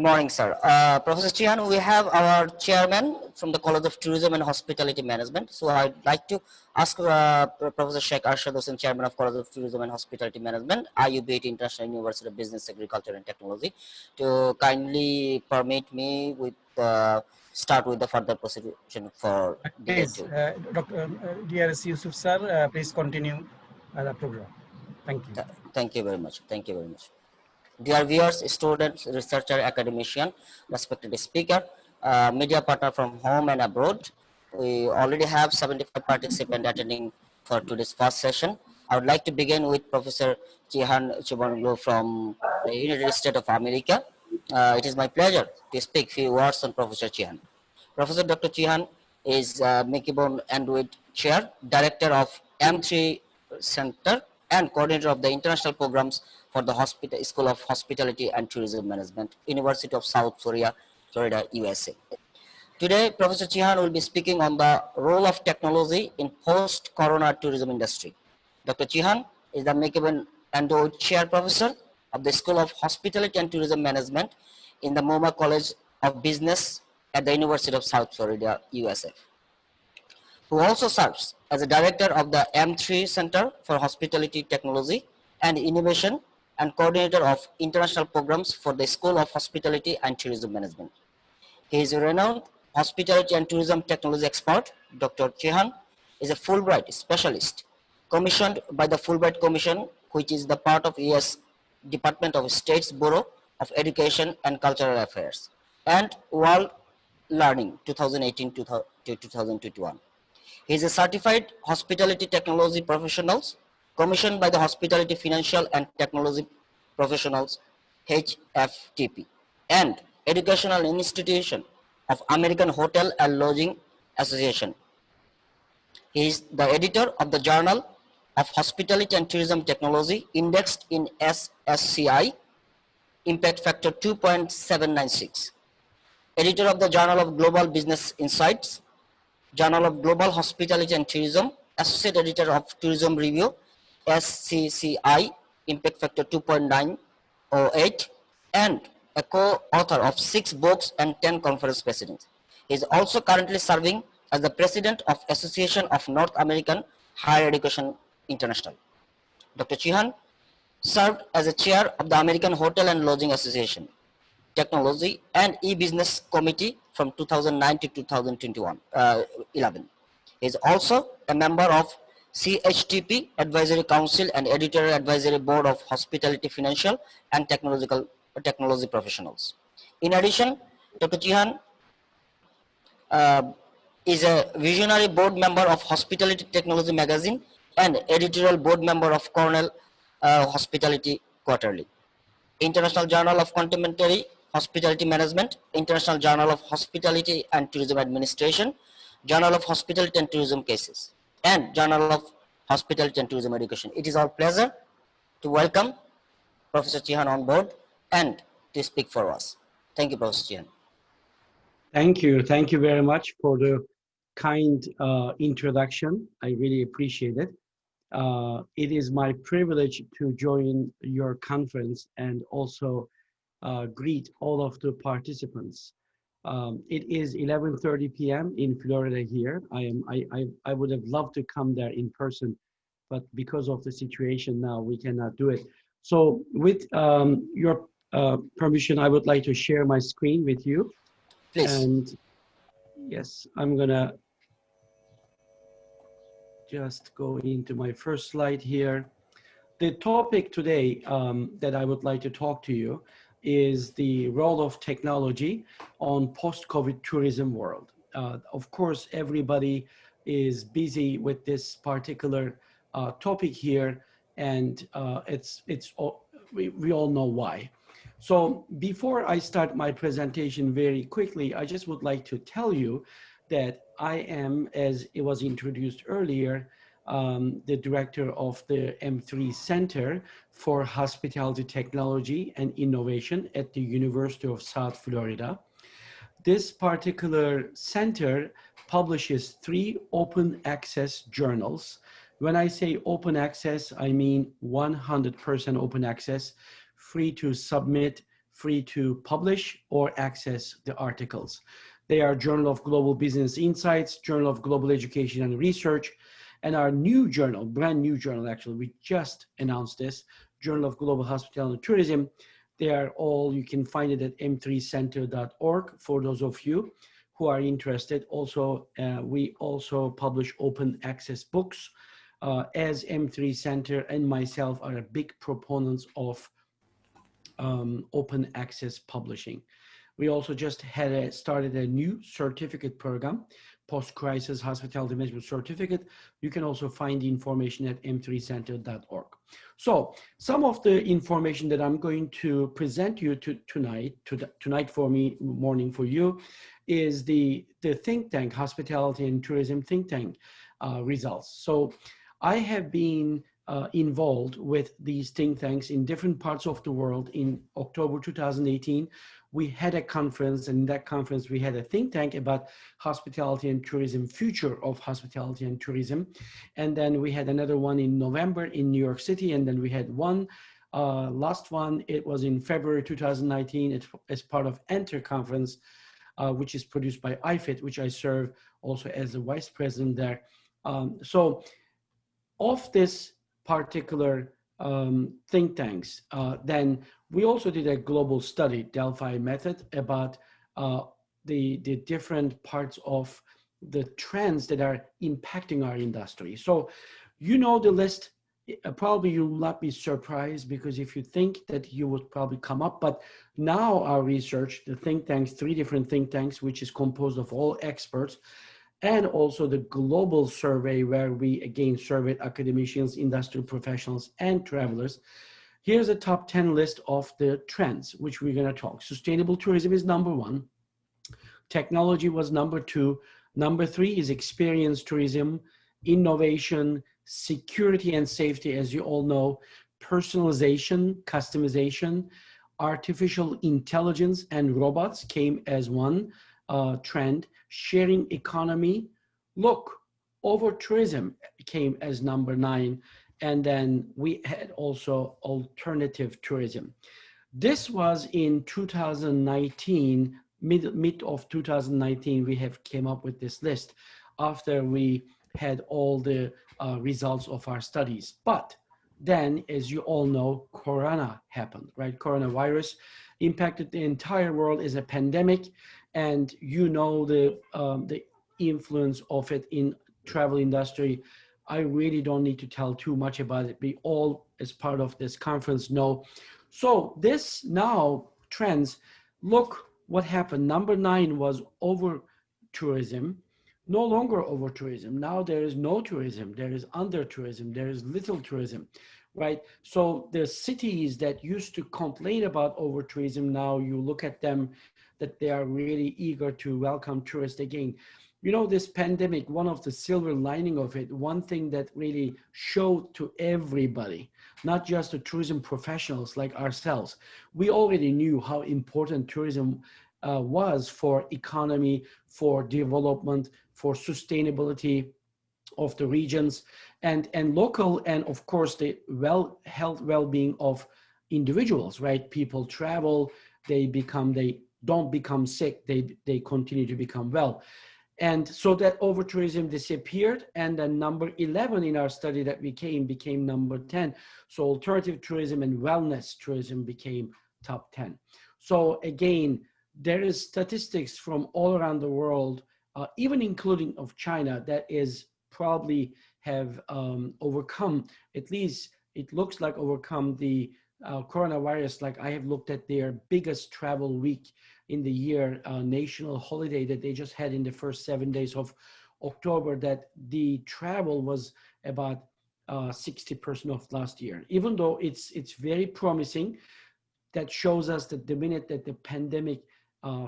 morning, sir. Professor Cihan, we have our chairman from the College of Tourism and Hospitality Management. So I'd like to ask Professor Sheikh Arshad Hussain, chairman of College of Tourism and Hospitality Management, IUBAT International University of Business, Agriculture and Technology, to kindly permit me with start with the further prosecution for day Please, 2. Dr. Dear Yusuf sir, please continue the program. Thank you. Thank you very much. Thank you very much. Dear viewers, students, researcher, academician, respected speaker, media partner from home and abroad, we already have 75 participants attending for today's first session. I would like to begin with Professor Cihan Cobanoglu from the United States of America. It is my pleasure to speak few words on Professor Cihan. Professor Dr. Cihan is Makibon Android Chair, Director of M3 Center, and coordinator of the international programs for the School of Hospitality and Tourism Management, University of South Florida, USA. Today, Professor Cihan will be speaking on the role of technology in post-corona tourism industry. Dr. Cihan is the Makibon Android Chair Professor of the School of Hospitality and Tourism Management in the MoMA College of Business at the University of South Florida, USA, who also serves as a director of the M3 Center for Hospitality Technology and Innovation and coordinator of international programs for the School of Hospitality and Tourism Management. He is a renowned hospitality and tourism technology expert. Dr. Cihan is a Fulbright specialist commissioned by the Fulbright Commission, which is the part of U.S. Department of State's Bureau of Education and Cultural Affairs, and World Learning 2018 to 2021. He is a certified hospitality technology professionals commissioned by the Hospitality Financial and Technology Professionals HFTP and Educational Institution of American Hotel and Lodging Association. He is the editor of the Journal of Hospitality and Tourism Technology indexed in SSCI Impact Factor 2.796. Editor of the Journal of Global Business Insights, Journal of Global Hospitality and Tourism, Associate Editor of Tourism Review, SCCI, Impact Factor 2.908, and a co-author of 6 books and 10 conference presidents. He is also currently serving as the President of Association of North American Higher Education International. Dr. Cihan served as a chair of the American Hotel and Lodging Association, Technology and E-Business Committee from 2009 to 2011. He is also a member of CHTP Advisory Council and Editorial Advisory Board of Hospitality Financial and Technology Professionals. In addition, Dr. Cihan is a visionary board member of Hospitality Technology Magazine and editorial board member of Cornell Hospitality Quarterly, International Journal of Contemporary Hospitality Management, International Journal of Hospitality and Tourism Administration, Journal of Hospitality and Tourism Cases, and Journal of Hospitality and Tourism Education. It is our pleasure to welcome Professor Cihan on board and to speak for us. Thank you, Professor Cihan. Thank you. Thank you very much for the kind introduction. I really appreciate it. It is my privilege to join your conference and also greet all of the participants. It is 11:30 p.m. in Florida here. I would have loved to come there in person, but because of the situation now, we cannot do it. So with your permission, I would like to share my screen with you. Please. And yes, I'm gonna just go into my first slide here. The topic today that I would like to talk to you is the role of technology on post-COVID tourism world. Of course, everybody is busy with this particular topic here, and we all know why. So before I start my presentation very quickly, I just would like to tell you that I am, as it was introduced earlier, the director of the M3 Center for Hospitality Technology and Innovation at the University of South Florida. This particular center publishes 3 open access journals. When I say open access, I mean 100% open access, free to submit, free to publish or access the articles. They are Journal of Global Business Insights, Journal of Global Education and Research, and our new journal, brand new journal actually, we just announced this, Journal of Global Hospitality and Tourism. They are all, you can find it at m3center.org for those of you who are interested. Also, we also publish open access books, as M3 Center and myself are a big proponents of open access publishing. We also just started a new certificate program, post-crisis hospitality management certificate. You can also find the information at m3center.org. So some of the information that I'm going to present you tonight for me, morning for you, is the think tank, hospitality and tourism think tank results. So I have been involved with these think tanks in different parts of the world. In October 2018, we had a conference, and in that conference, we had a think tank about hospitality and tourism, future of hospitality and tourism. And then we had another one in November in New York City. And then we had one, last one, it was in February 2019 as part of Enter conference, which is produced by IFIT, which I serve also as the vice president there. So of this particular think tanks, then we also did a global study, Delphi method, about the different parts of the trends that are impacting our industry. So you know the list, probably you will not be surprised, because if you think that you would probably come up, but now our research, the think tanks, 3 different think tanks, which is composed of all experts, and also the global survey where we again surveyed academicians, industrial professionals, and travelers. Here's a top 10 list of the trends, which we're gonna talk. Sustainable tourism is number 1. Technology was number 2. Number 3 is experience tourism, innovation, security and safety, as you all know, personalization, customization, artificial intelligence and robots came as one trend. Sharing economy, look, over tourism came as number 9. And then we had also alternative tourism. This was in 2019, mid of 2019, we have came up with this list after we had all the results of our studies. But then, as you all know, Corona happened, right? Coronavirus impacted the entire world as a pandemic. And you know the influence of it in travel industry. I really don't need to tell too much about it. We all, as part of this conference, know. So this now trends, look what happened. Number 9 was over tourism, no longer over tourism. Now there is no tourism, there is under tourism, there is little tourism, right? So the cities that used to complain about over tourism, now you look at them, that they are really eager to welcome tourists again. You know, this pandemic, one of the silver lining of it, one thing that really showed to everybody, not just the tourism professionals like ourselves, we already knew how important tourism was for economy, for development, for sustainability of the regions, and local, and of course the health, well-being of individuals, right? People travel, they don't become sick, they continue to become well. And so that over tourism disappeared, and then number 11 in our study that became number 10. So alternative tourism and wellness tourism became top 10. So again, there is statistics from all around the world, even including of China, that is probably have overcome, at least it looks like overcome the coronavirus. Like I have looked at their biggest travel week in the year, national holiday that they just had in the first 7 days of October, that the travel was about 60% of last year. Even though it's very promising, that shows us that the minute that the pandemic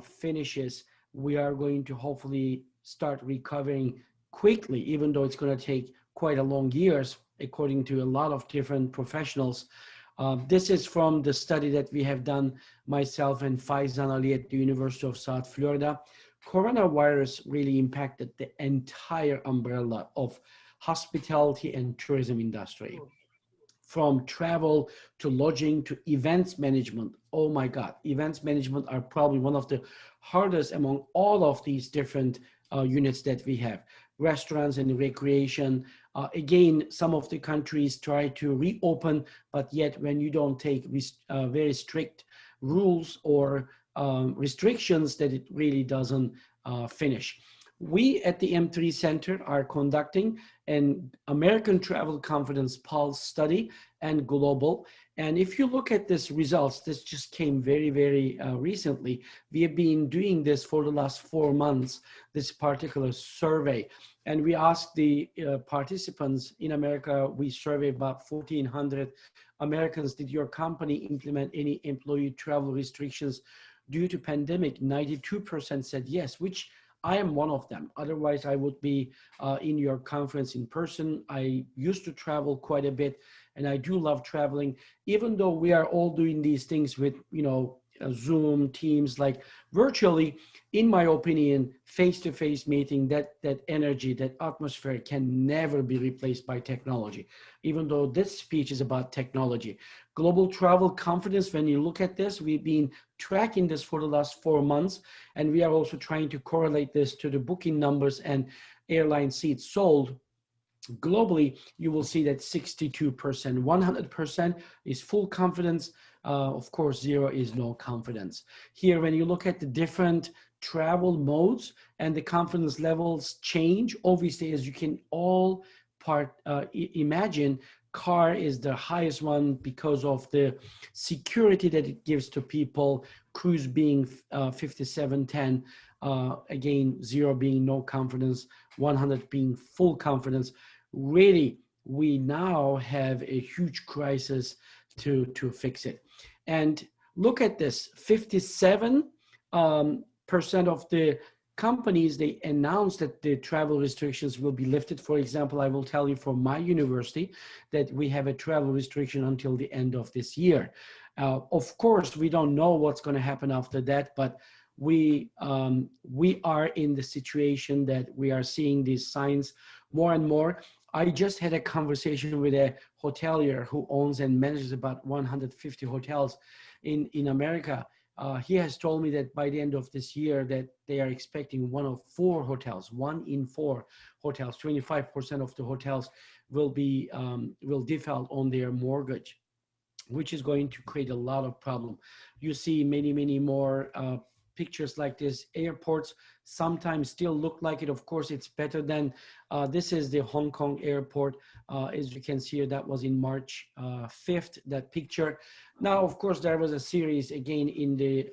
finishes, we are going to hopefully start recovering quickly, even though it's going to take quite a long years, according to a lot of different professionals. This is from the study that we have done, myself and Faizan Ali at the University of South Florida. Coronavirus really impacted the entire umbrella of hospitality and tourism industry. from travel to lodging to events management. Oh my God, events management are probably one of the hardest among all of these different units that we have. Restaurants and recreation. Again, some of the countries try to reopen, but yet when you don't take very strict rules or restrictions, that it really doesn't finish. We at the M3 Center are conducting an American Travel Confidence Pulse study and global. And if you look at this results, this just came very, very recently. We have been doing this for the last 4 months, this particular survey. And we asked the participants in America, we surveyed about 1,400 Americans, did your company implement any employee travel restrictions due to pandemic? 92% said yes, which I am one of them. Otherwise, I would be in your conference in person. I used to travel quite a bit, and I do love traveling, even though we are all doing these things with, Zoom, Teams, like virtually. In my opinion, face-to-face meeting, that energy, that atmosphere can never be replaced by technology, even though this speech is about technology. Global travel confidence, when you look at this, we've been tracking this for the last 4 months, and we are also trying to correlate this to the booking numbers and airline seats sold. Globally, you will see that 62%, 100% is full confidence. Of course, 0 is no confidence. Here, when you look at the different travel modes and the confidence levels change, obviously, as you can all imagine, car is the highest one because of the security that it gives to people, cruise being 5710, again, 0 being no confidence, 100 being full confidence. Really, we now have a huge crisis to fix it. And look at this, 57% of the companies, they announced that the travel restrictions will be lifted. For example, I will tell you from my university that we have a travel restriction until the end of this year. Of course, we don't know what's going to happen after that, but we are in the situation that we are seeing these signs more and more. I just had a conversation with a hotelier who owns and manages about 150 hotels in America. He has told me that by the end of this year that they are expecting 1 in 4 hotels, 25% of the hotels will default on their mortgage, which is going to create a lot of problem. You see many more pictures like this. Airports sometimes still look like it. Of course, it's better than, this is the Hong Kong airport. As you can see, that was in March 5th, that picture. Now, of course, there was a series again in the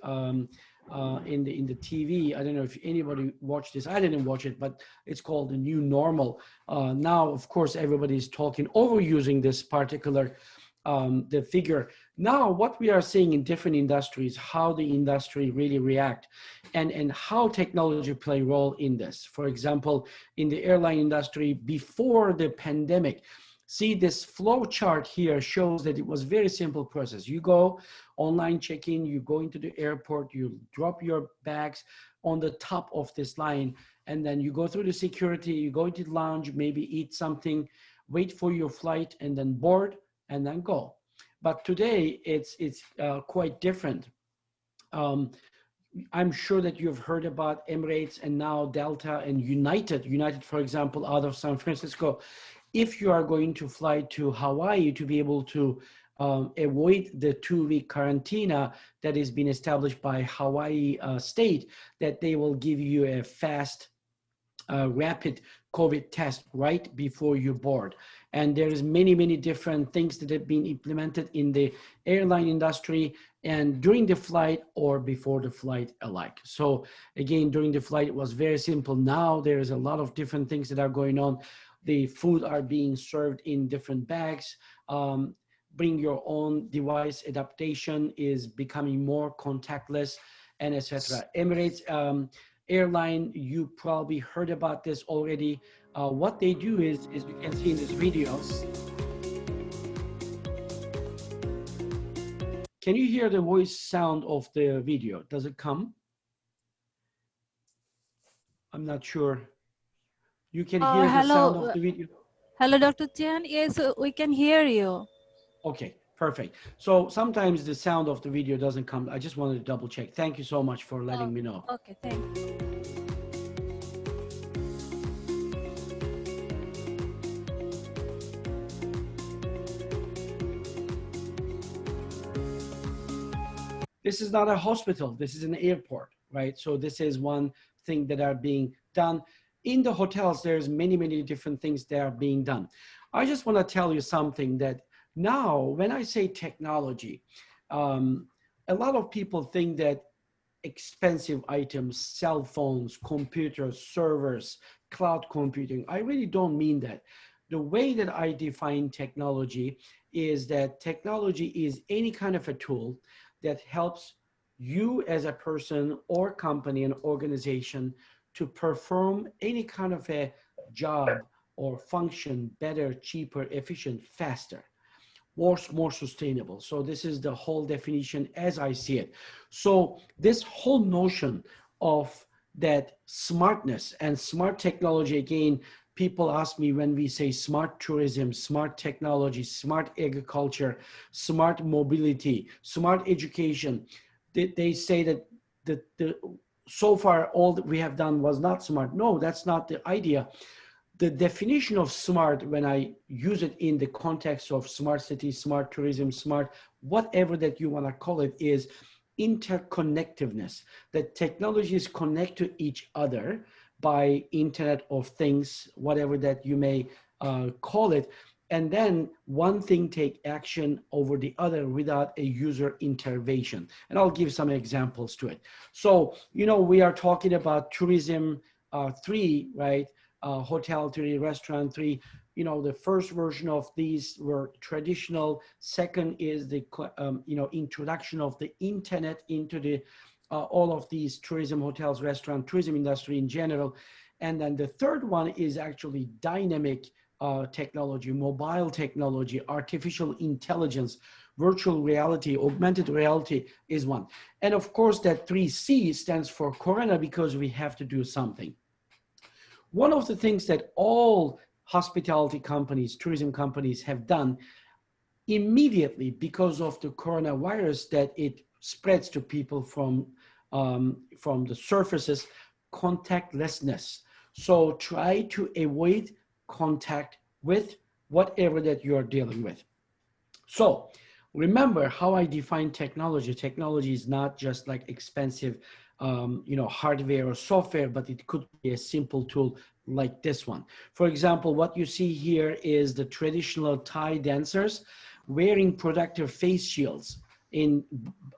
TV. I don't know if anybody watched this. I didn't watch it, but it's called The New Normal. Now, of course, everybody is talking, overusing this particular the figure. Now, what we are seeing in different industries, how the industry really react and how technology play a role in this. For example, in the airline industry before the pandemic, see this flow chart here shows that it was very simple process. You go online check-in, you go into the airport, you drop your bags on the top of this line, and then you go through the security, you go into the lounge, maybe eat something, wait for your flight, and then board, and then go. But today it's quite different. I'm sure that you've heard about Emirates and now Delta and United, for example, out of San Francisco. If you are going to fly to Hawaii to be able to avoid the 2-week quarantine that has been established by Hawaii state, that they will give you a fast, rapid COVID test right before you board. And there is many different things that have been implemented in the airline industry and during the flight or before the flight alike. So again, during the flight, it was very simple. Now there is a lot of different things that are going on. The food are being served in different bags. Bring your own device adaptation is becoming more contactless, and etc. Emirates airline, you probably heard about this already. What they do is you can see in this video. Can you hear the voice sound of the video? Does it come? I'm not sure. You can hear the sound of the video? Hello, Dr. Cihan. Yes, we can hear you. Okay, perfect. So sometimes the sound of the video doesn't come. I just wanted to double check. Thank you so much for letting me know. Okay, thank you. This is not a hospital. This is an airport, right? So this is one thing that are being done. In the hotels, there's many, many different things that are being done. I just want to tell you something that now, when I say technology, a lot of people think that expensive items, cell phones, computers, servers, cloud computing. I really don't mean that. The way that I define technology is that technology is any kind of a tool that helps you as a person or company and organization to perform any kind of a job or function better, cheaper, efficient, faster, more sustainable. So this is the whole definition as I see it. So this whole notion of that smartness and smart technology, again, people ask me when we say smart tourism, smart technology, smart agriculture, smart mobility, smart education, they say that so far all that we have done was not smart. No, that's not the idea. The definition of smart, when I use it in the context of smart city, smart tourism, smart, whatever that you want to call it, is interconnectiveness. That technologies connect to each other by Internet of Things, whatever that you may call it. And then one thing take action over the other without a user intervention. And I'll give some examples to it. So, you know, we are talking about tourism 3, right? Hotel 3, restaurant 3, you know, the first version of these were traditional. Second is the, you know, introduction of the internet into the, all of these tourism, hotels, restaurant, tourism industry in general. And then the third one is actually dynamic technology, mobile technology, artificial intelligence, virtual reality, augmented reality is one. And of course that 3C stands for Corona, because we have to do something. One of the things that all hospitality companies, tourism companies have done immediately because of the coronavirus, that it spreads to people from the surfaces, contactlessness. So try to avoid contact with whatever that you're dealing with. So remember how I define technology. Technology is not just like expensive you know, hardware or software, but it could be a simple tool like this one. For example, what you see here is the traditional Thai dancers wearing protective face shields in,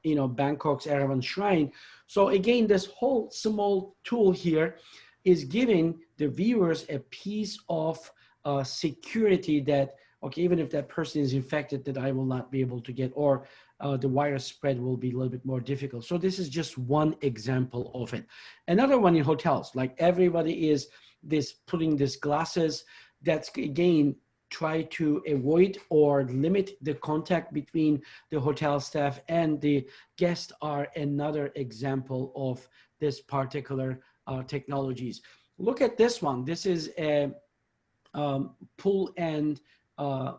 you know, Bangkok's Aravan Shrine. So again, this whole small tool here is giving the viewers a piece of security that, okay, even if that person is infected, that I will not be able to get, or the virus spread will be a little bit more difficult. So this is just one example of it. Another one in hotels, like everybody is putting these glasses, that's again, try to avoid or limit the contact between the hotel staff and the guest, are another example of this particular technologies. Look at this one. This is a pull and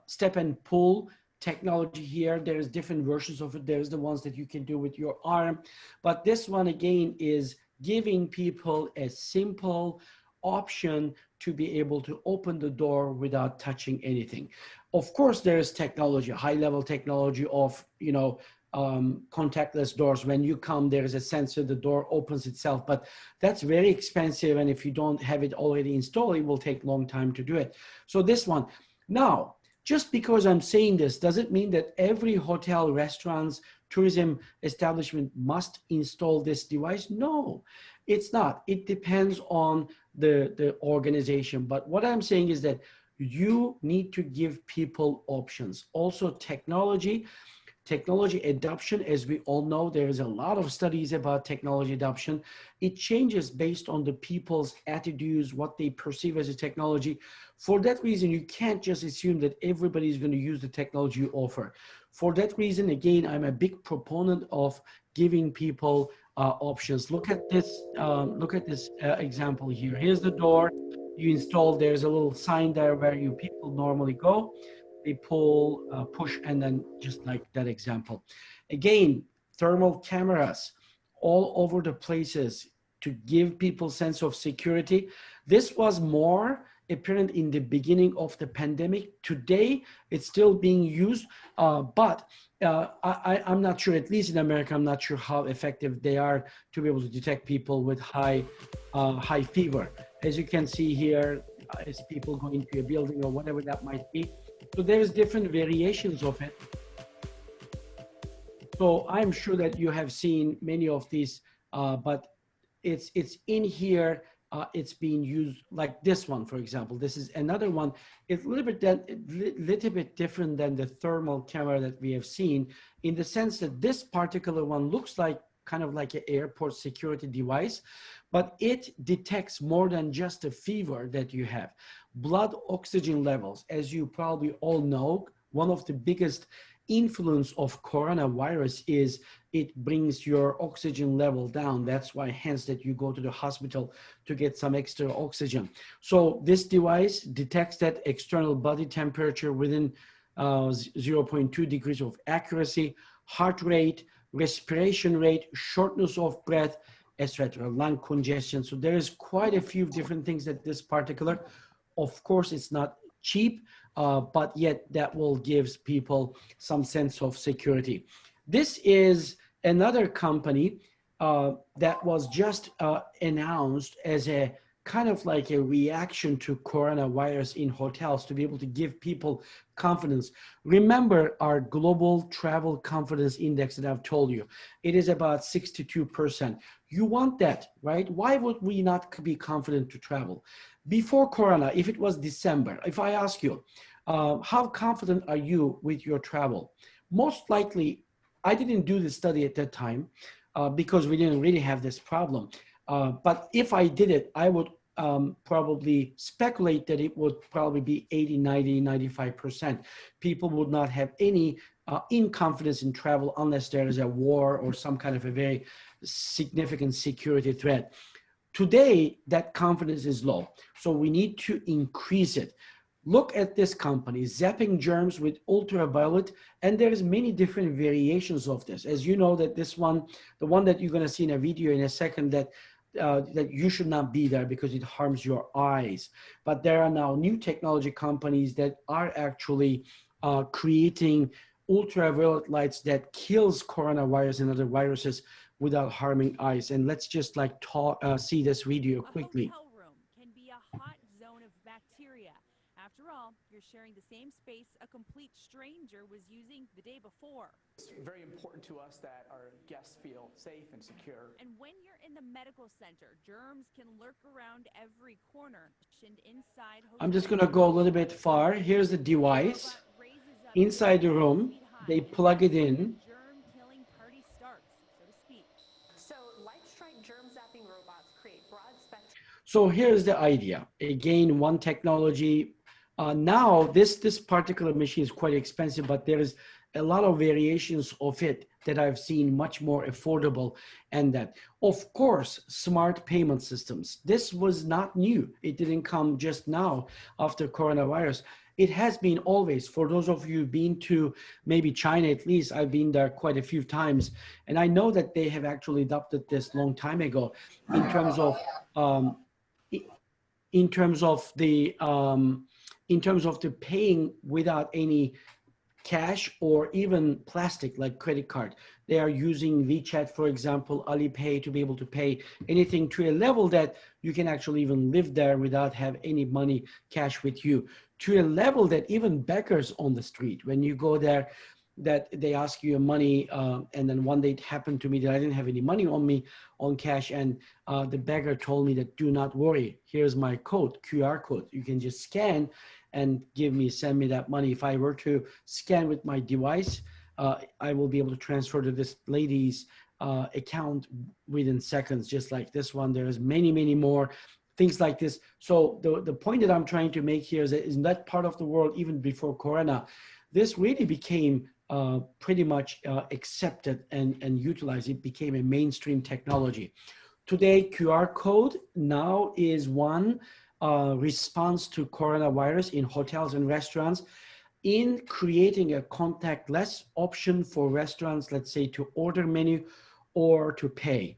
step and pull technology here. There's different versions of it. There's the ones that you can do with your arm, but this one again is giving people a simple option to be able to open the door without touching anything. Of course, there's technology, high level technology of, you know, contactless doors. When you come, there is a sensor, the door opens itself, but that's very expensive. And if you don't have it already installed, it will take a long time to do it. So this one. Now, just because I'm saying this, does it mean that every hotel, restaurants, tourism establishment must install this device? No, it's not. It depends on the organization. But what I'm saying is that you need to give people options. Also, technology adoption, as we all know, there's a lot of studies about technology adoption. It changes based on the people's attitudes, what they perceive as a technology. For that reason, you can't just assume that everybody is going to use the technology you offer. For that reason, again, I'm a big proponent of giving people options. Look at this example here. Here's the door you install. There's a little sign there where you people normally go. they pull, push, and then just like that example. Again, thermal cameras all over the places to give people sense of security. This was more apparent in the beginning of the pandemic. Today, it's still being used, but I'm not sure, at least in America, I'm not sure how effective they are to be able to detect people with high fever. As you can see here, as people go into a building or whatever that might be. So there's different variations of it. So I'm sure that you have seen many of these, but it's in here. It's being used like this one, for example. This is another one. It's a little bit different than the thermal camera that we have seen, in the sense that this particular one looks like kind of like an airport security device, but it detects more than just a fever that you have. Blood oxygen levels, as you probably all know, one of the biggest influence of coronavirus is it brings your oxygen level down. That's why, hence, that you go to the hospital to get some extra oxygen. So this device detects that external body temperature within 0.2 degrees of accuracy, heart rate, respiration rate, shortness of breath, etc., lung congestion. So there is quite a few different things that this particular, of course, it's not cheap, but yet that will give people some sense of security. This is another company that was just announced as a kind of like a reaction to coronavirus in hotels, to be able to give people confidence. Remember our global travel confidence index that I've told you, it is about 62%. You want that, right? Why would we not be confident to travel? Before Corona, if it was December, if I ask you, how confident are you with your travel? Most likely, I didn't do the study at that time because we didn't really have this problem. But if I did it, I would probably speculate that it would probably be 80, 90, 95%. People would not have any confidence in travel unless there is a war or some kind of a very significant security threat. Today, that confidence is low, so we need to increase it. Look at this company, zapping germs with ultraviolet, and there's many different variations of this. As you know, that this one, the one that you're going to see in a video in a second, that that you should not be there because it harms your eyes. But there are now new technology companies that are actually creating ultraviolet lights that kills coronavirus and other viruses without harming eyes. And let's just like see this video quickly. A hotel room can be a hot zone of bacteria. After all, you're sharing the same space a complete stranger was using the day before. It's very important to us that our guests feel safe and secure. And when you're in the medical center, germs can lurk around every corner. Inside I'm just going to go a little bit far. Here's the device. Inside the room, they plug it in. Germ-killing party starts, so to speak. So light-strike germ-zapping robots create broad spectrum. So here's the idea. Again, one technology. Now, this particular machine is quite expensive, but there is a lot of variations of it that I've seen much more affordable. And that, of course, smart payment systems. This was not new. It didn't come just now after coronavirus. It has been always. For those of you who've been to maybe China, at least I've been there quite a few times, and I know that they have actually adopted this long time ago in terms of the paying without any cash or even plastic like credit card. They are using WeChat, for example, Alipay, to be able to pay anything to a level that you can actually even live there without have any money cash with you, to a level that even beggars on the street, when you go there, that they ask you your money, and then one day it happened to me that I didn't have any money on me on cash, and the beggar told me that, do not worry, here's my code, QR code, you can just scan and send me that money. If I were to scan with my device, I will be able to transfer to this lady's account within seconds, just like this one. There's many, many more things like this. So the point that I'm trying to make here is that in that part of the world, even before Corona, this really became pretty much accepted and utilized. It became a mainstream technology. Today, QR code now is one response to coronavirus in hotels and restaurants. in creating a contactless option for restaurants, let's say to order menu or to pay.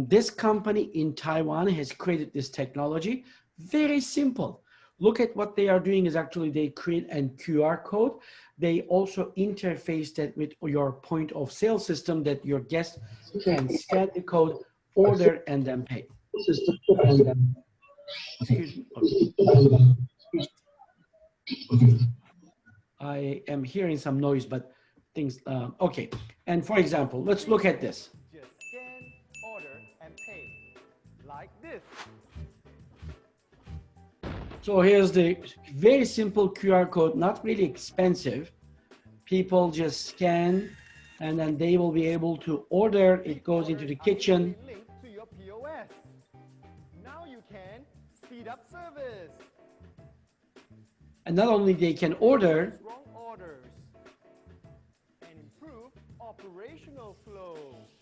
This company in Taiwan has created this technology, very simple. Look at what they are doing is actually they create a QR code. They also interface that with your point of sale system that your guest can scan the code, order, and then pay. Excuse me. I am hearing some noise, but things, okay. And for example, let's look at this. Just scan, order, and pay. Like this. So here's the very simple QR code, not really expensive. People just scan and then they will be able to order. It goes into the kitchen. Link to your POS. Now you can speed up service. And not only they can order, Wrong orders. And improve operational flow.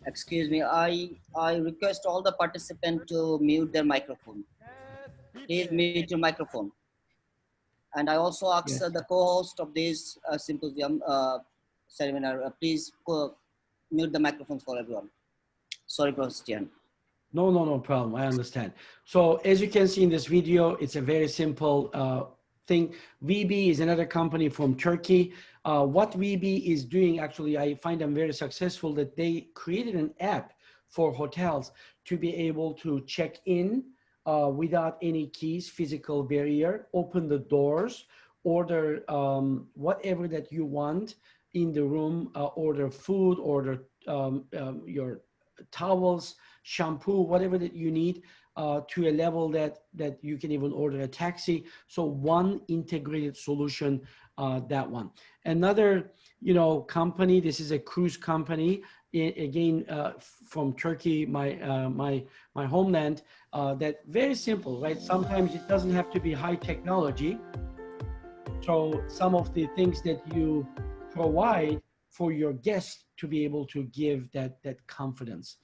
Excuse me, I request all the participants to mute their microphone. Please mute your microphone. And I also ask Yes. the co-host of this symposium seminar, please mute the microphones for everyone. Sorry, Professor Cihan. no problem. I understand. So as you can see in this video, it's a very simple thing. VB is another company from Turkey. What VB is doing, actually, I find them very successful that they created an app for hotels to be able to check in without any keys, physical barrier, open the doors, order whatever that you want in the room, order food, order your towels, shampoo, whatever that you need to a level that you can even order a taxi. So one integrated solution, that one. Another, company, this is a cruise company, again, from Turkey, my homeland, that very simple, right? Sometimes it doesn't have to be high technology. So some of the things that you provide for your guests to be able to give that confidence.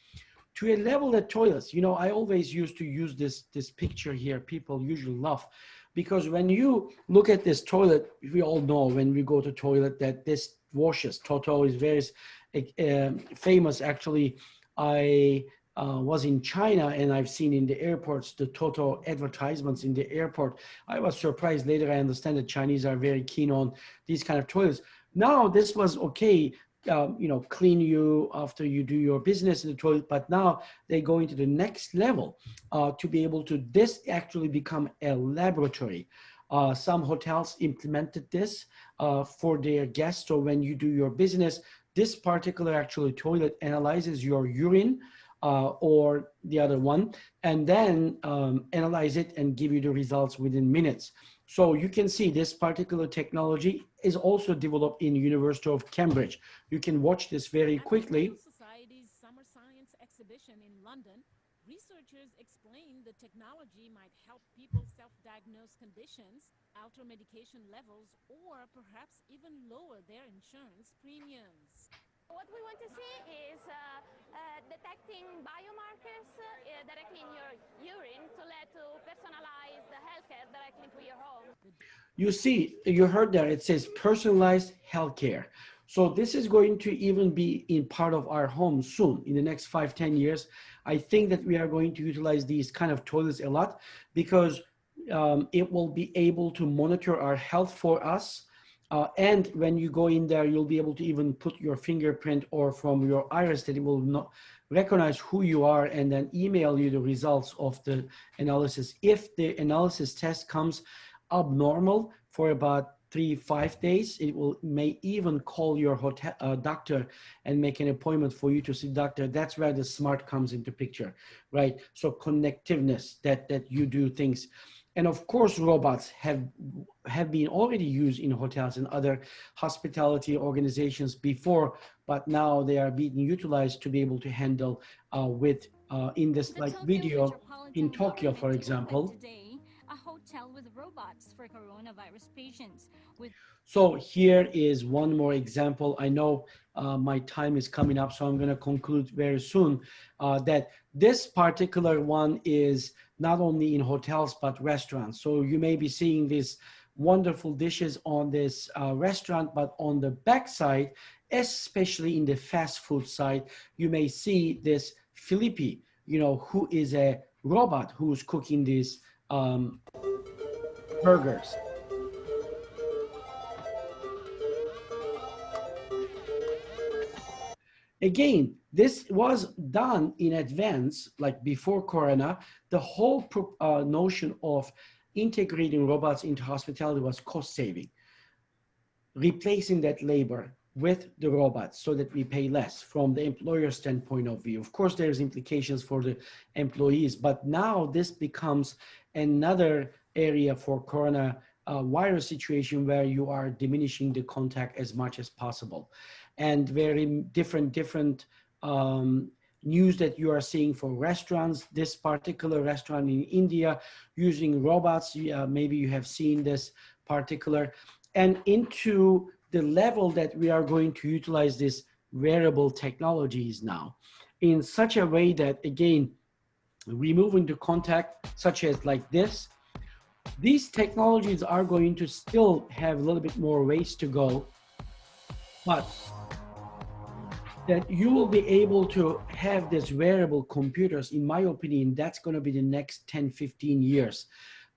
To a level that toilets, I always used to use this picture here. People usually laugh because when you look at this toilet, we all know when we go to toilet that this washes. Toto is very famous. Actually, I was in China and I've seen in the airports the Toto advertisements in the airport. I was surprised. Later I understand that Chinese are very keen on these kind of toilets. Now this was okay, clean you after you do your business in the toilet, but now they go into the next level to be able to this actually become a laboratory. Some hotels implemented this for their guests. So when you do your business, this particular actually toilet analyzes your urine or the other one, and then analyze it and give you the results within minutes. So you can see this particular technology is also developed in University of Cambridge. You can watch this very quickly. At the Royal Society's Summer Science Exhibition in London, researchers explained the technology might help people self-diagnose conditions, alter medication levels, or perhaps even lower their insurance premiums. What we want to see is detecting biomarkers directly in your urine to personalize the healthcare directly to your home. You see, you heard there, it says personalized healthcare. So this is going to even be in part of our home soon. In the next 5-10 years, I think that we are going to utilize these kind of toilets a lot because it will be able to monitor our health for us. And when you go in there, you'll be able to even put your fingerprint or from your iris that it will not recognize who you are and then email you the results of the analysis. If the analysis test comes abnormal for about 3-5 days, it may even call your hotel doctor and make an appointment for you to see doctor. That's where the smart comes into picture, right? So connectiveness, that you do things. And of course, robots have been already used in hotels and other hospitality organizations before, but now they are being utilized to be able to handle with in this like video in Tokyo, for example. Today, a hotel with robots for coronavirus patients. So here is one more example. I know my time is coming up, so I'm going to conclude very soon that this particular one is not only in hotels, but restaurants. So you may be seeing this wonderful dishes on this restaurant, but on the back side, especially in the fast food side, you may see this Felipe, you know, who is a robot who's cooking these burgers. Again, this was done in advance, like before Corona. The whole notion of integrating robots into hospitality was cost saving, replacing that labor with the robots so that we pay less from the employer standpoint of view. Of course, there's implications for the employees, but now this becomes another area for Corona virus situation where you are diminishing the contact as much as possible. And very different news that you are seeing for restaurants. This particular restaurant in India using robots, maybe you have seen this particular, and into the level that we are going to utilize this wearable technologies now in such a way that, again, removing the contact, such as like this. These technologies are going to still have a little bit more ways to go, but that you will be able to have these wearable computers. In my opinion, that's going to be the next 10, 15 years.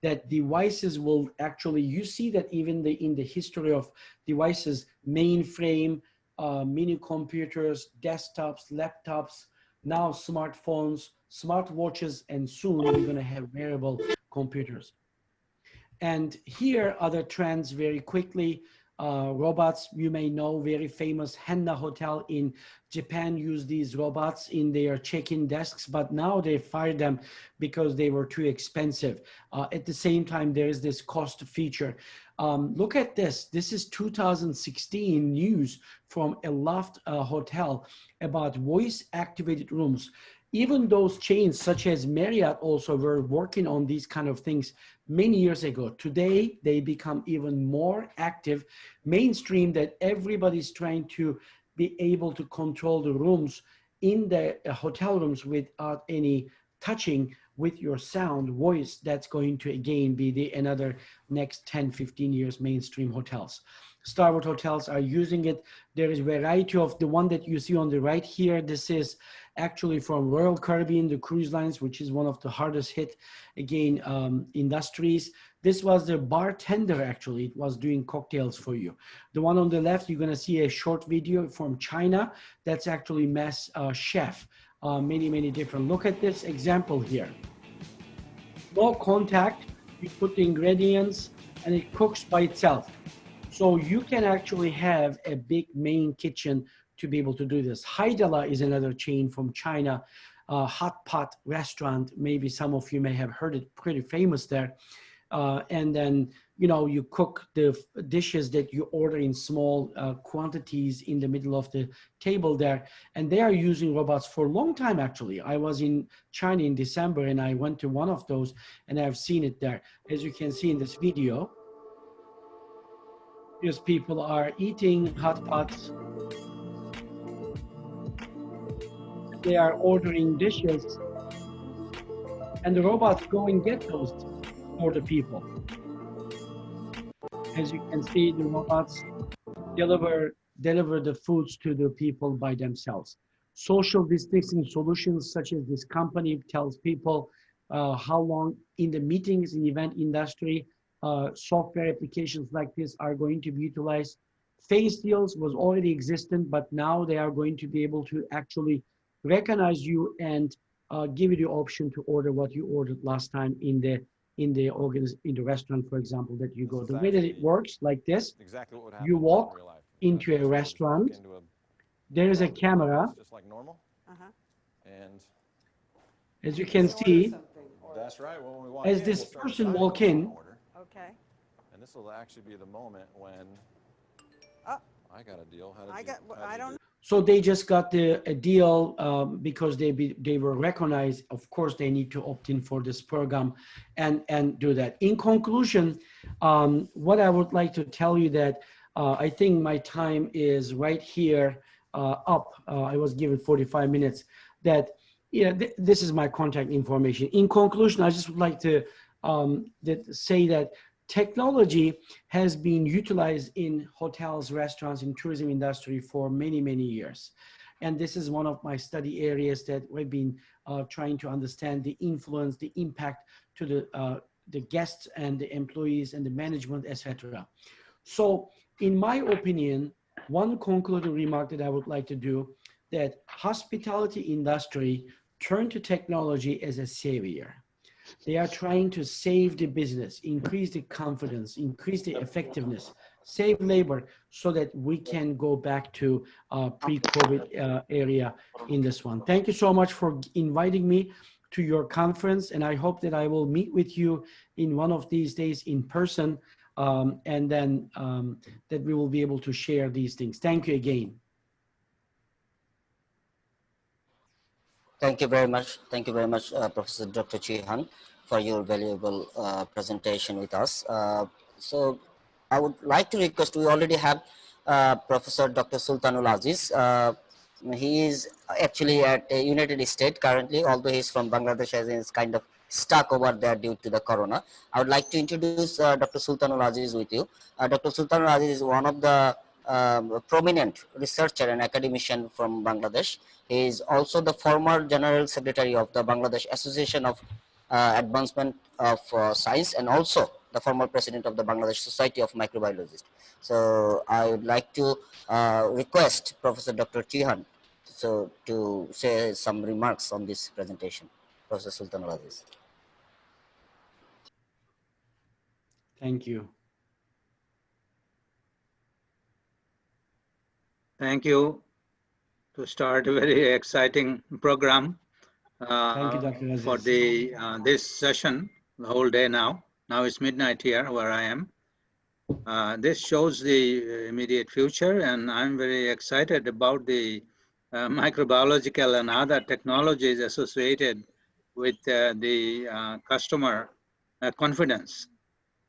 That devices will actually, you see that even in the history of devices, mainframe, mini computers, desktops, laptops, now smartphones, smartwatches, and soon we're going to have wearable computers. And here are the trends very quickly. Robots, you may know, very famous Handa Hotel in Japan use these robots in their check-in desks, but now they fired them because they were too expensive. At the same time, there is this cost feature. Look at this. This is 2016 news from a Loft hotel about voice-activated rooms. Even those chains such as Marriott also were working on these kind of things many years ago. Today, they become even more active, mainstream, that everybody's trying to be able to control the rooms in the hotel rooms without any touching with your sound voice. That's going to again be another next 10, 15 years mainstream hotels. Starwood hotels are using it. There is a variety of the one that you see on the right here. This is actually from Royal Caribbean, the cruise lines, which is one of the hardest hit, again, industries. This was the bartender, actually. It was doing cocktails for you. The one on the left, you're going to see a short video from China. That's actually mass chef. Many different. Look at this example here. No contact. You put the ingredients and it cooks by itself. So you can actually have a big main kitchen to be able to do this. Haidala is another chain from China, hot pot restaurant. Maybe some of you may have heard it, pretty famous there. And then, you know, you cook the dishes that you order in small quantities in the middle of the table there. And they are using robots for a long time, actually. I was in China in December and I went to one of those and I've seen it there. As you can see in this video, because people are eating hot pots. They are ordering dishes and the robots go and get those for the people. As you can see, the robots deliver the foods to the people by themselves. Social distancing solutions such as this company tells people how long in the meetings in event industry, software applications like this are going to be utilized. Face deals was already existent, but now they are going to be able to actually recognize you and give you the option to order what you ordered last time in the restaurant, for example, that you go. The way that it works like this, exactly what would happen. You walk into a restaurant, there is a camera. Just like normal. And as you can see, that's right. When we walk as this person walk in, okay. And this will actually be the moment when I got a deal. I don't know. So they just got a deal because they were recognized. Of course, they need to opt in for this program and do that. In conclusion, what I would like to tell you that I think my time is right here up. I was given 45 minutes. That this is my contact information. In conclusion, I just would like to say that technology has been utilized in hotels, restaurants, and tourism industry for many, many years. And this is one of my study areas that we've been trying to understand the influence, the impact to the guests and the employees and the management, etc. So in my opinion, one concluding remark that I would like to do, that hospitality industry turned to technology as a savior. They are trying to save the business, increase the confidence, increase the effectiveness, save labor so that we can go back to pre-COVID area in this one. Thank you so much for inviting me to your conference, and I hope that I will meet with you in one of these days in person, and then that we will be able to share these things. Thank you again. Thank you very much. Thank you very much, Professor Dr. Cihan, for your valuable presentation with us. So I would like to request, we already have Professor Dr. Sultanul Aziz. He is actually at United States currently, although he's from Bangladesh, and is kind of stuck over there due to the corona. I would like to introduce Dr. Sultanul Aziz with you. Dr. Sultanul Aziz is one of the prominent researcher and academician from Bangladesh. He is also the former General Secretary of the Bangladesh Association of Advancement of Science, and also the former President of the Bangladesh Society of Microbiologists. So I would like to request Professor Dr. Cihan to say some remarks on this presentation. Professor Sultanul Aziz. Thank you. Thank you to start a very exciting program Thank you, Dr. Aziz. for the this session the whole day now. Now it's midnight here where I am. This shows the immediate future, and I'm very excited about the microbiological and other technologies associated with the customer confidence.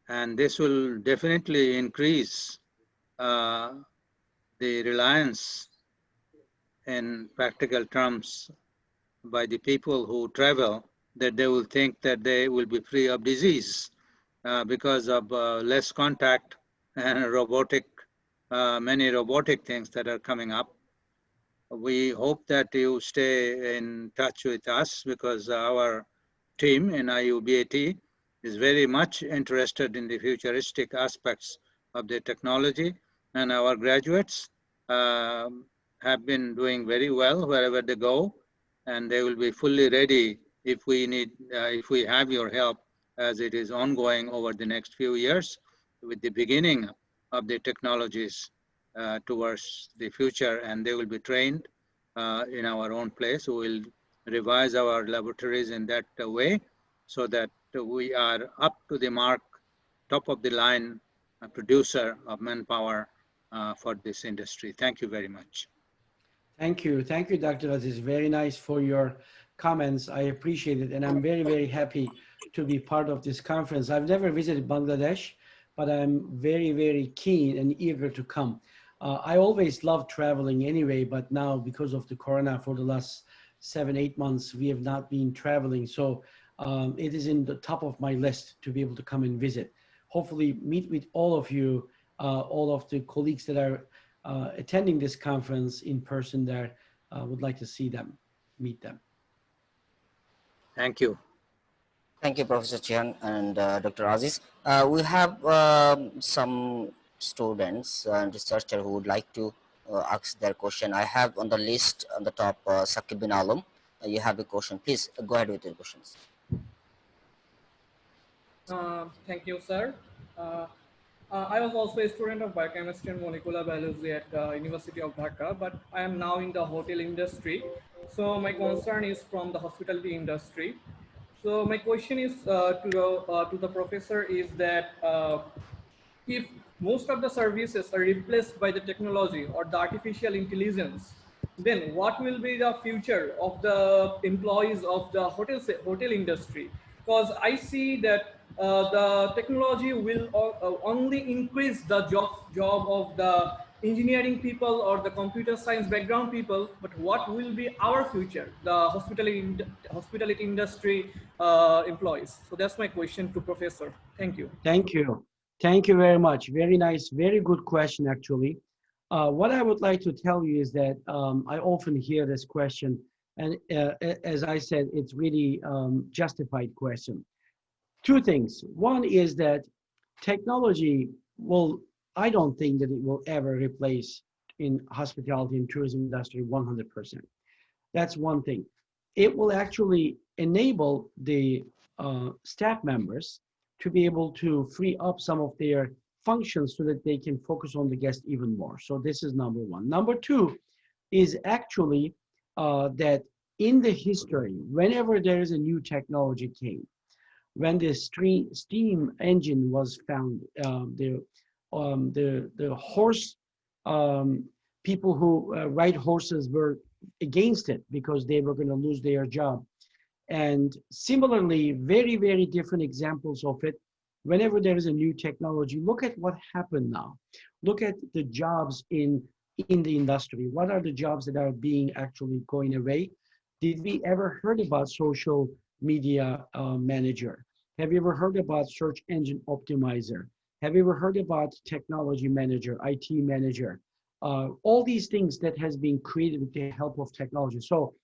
And this will definitely increase the reliance in practical terms by the people who travel, that they will think that they will be free of disease because of less contact and robotic, many robotic things that are coming up. We hope that you stay in touch with us, because our team in IUBAT is very much interested in the futuristic aspects of the technology, and our graduates have been doing very well wherever they go, and they will be fully ready if we need, if we have your help, as it is ongoing over the next few years with the beginning of the technologies towards the future, and they will be trained in our own place. We will revise our laboratories in that way, so that we are up to the mark, top of the line producer of manpower for this industry. Thank you very much. Thank you, Dr. Aziz. Very nice for your comments. I appreciate it, and I'm very, very happy to be part of this conference. I've never visited Bangladesh, but I'm very, very keen and eager to come. I always love traveling anyway, but now because of the corona for the last 7-8 months, we have not been traveling. So it is in the top of my list to be able to come and visit. Hopefully meet with all of you, all of the colleagues that are attending this conference in person there. Would like to see them, meet them. Thank you. Thank you, Professor Cihan and Dr. Aziz. We have some students and researchers who would like to ask their question. I have on the list on the top Sakib bin Alam. You have a question. Please go ahead with your questions. Thank you, sir. I was also a student of biochemistry and molecular biology at the University of Dhaka, but I am now in the hotel industry. So my concern is from the hospitality industry. So my question is to the professor is that if most of the services are replaced by the technology or the artificial intelligence, then what will be the future of the employees of the hotel industry? Because I see that the technology will only increase the job of the engineering people or the computer science background people, but what will be our future, the hospitality industry employees? So that's my question to professor. Thank you. Thank you. Thank you very much. Very nice, very good question, actually. What I would like to tell you is that I often hear this question, and as I said, it's really justified question. Two things. One is that technology will, I don't think that it will ever replace in hospitality and tourism industry 100%. That's one thing. It will actually enable the staff members to be able to free up some of their functions so that they can focus on the guest even more. So this is number one. Number two is actually that in the history, whenever there is a new technology came, when the steam engine was found, the horse people who ride horses were against it because they were going to lose their job. And similarly, very, very different examples of it. Whenever there is a new technology, look at what happened now. Look at the jobs in the industry. What are the jobs that are being actually going away? Did we ever heard about social media manager? Have you ever heard about search engine optimizer? Have you ever heard about technology manager, IT manager? All these things that has been created with the help of technology. So